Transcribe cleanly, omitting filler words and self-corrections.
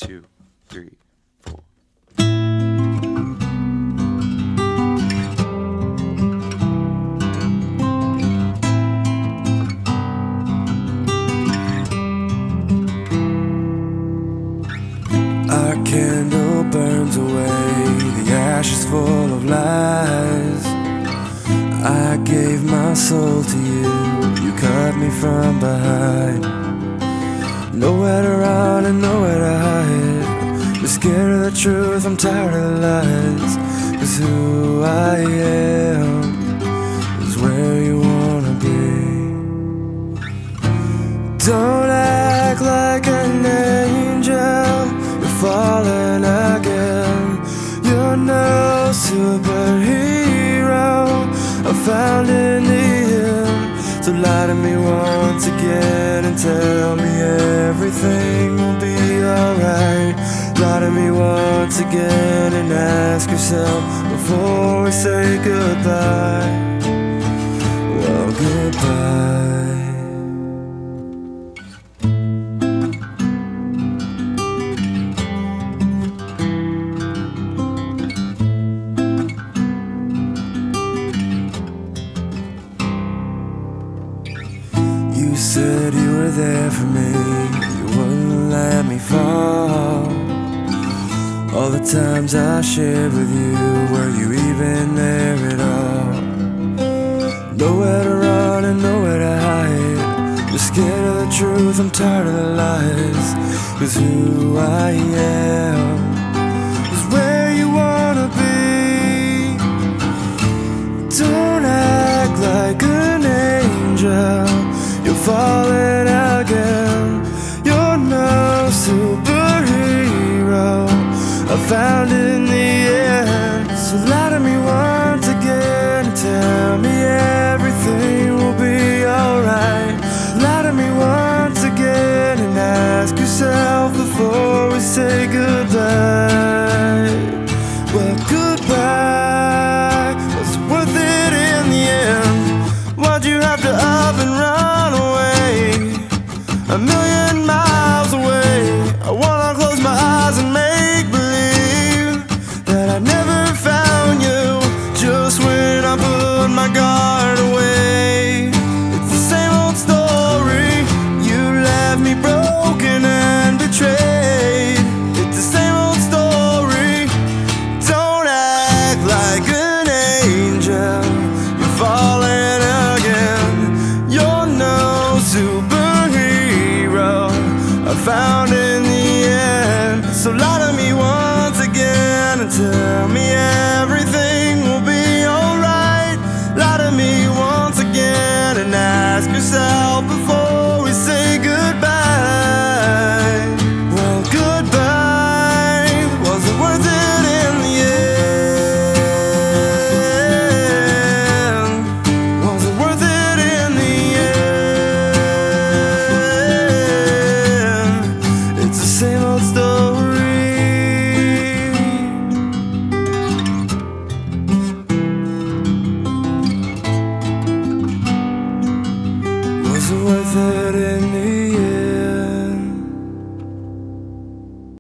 2, 3, 4. Our candle burns away, the ashes full of lies. I gave my soul to you, you cut me from behind. Nowhere to run and nowhere to hide. You're scared of the truth, I'm tired of the lies. 'Cause who I am is where you wanna be. Don't act like an angel, you're falling again. You're no superhero, I found in the end. So lie to me once again and tell me everything will be alright. Lie to me once again and ask yourself before we say goodbye. Well, goodbye. You said you were there for me, you wouldn't let me fall. All the times I shared with you, were you even there at all? Nowhere to run and nowhere to hide. You're scared of the truth, I'm tired of the lies. 'Cause who I am is where you wanna be. Don't act like an angel, you're falling again. You're no superhero, I found in the end. So lie to me once again and tell me everything will be alright. Lie to me once again and ask yourself before we say goodbye. Well, goodbye, was it worth it in the end? Why'd you have to up and run away, a million miles away? I wanna close my eyes and make believe that I never found you, just when I put my guard away. It's the same old story, you left me broken and betrayed. It's the same old story, don't act like an angel, you're falling again. You're no superhero, I found in the end. So lie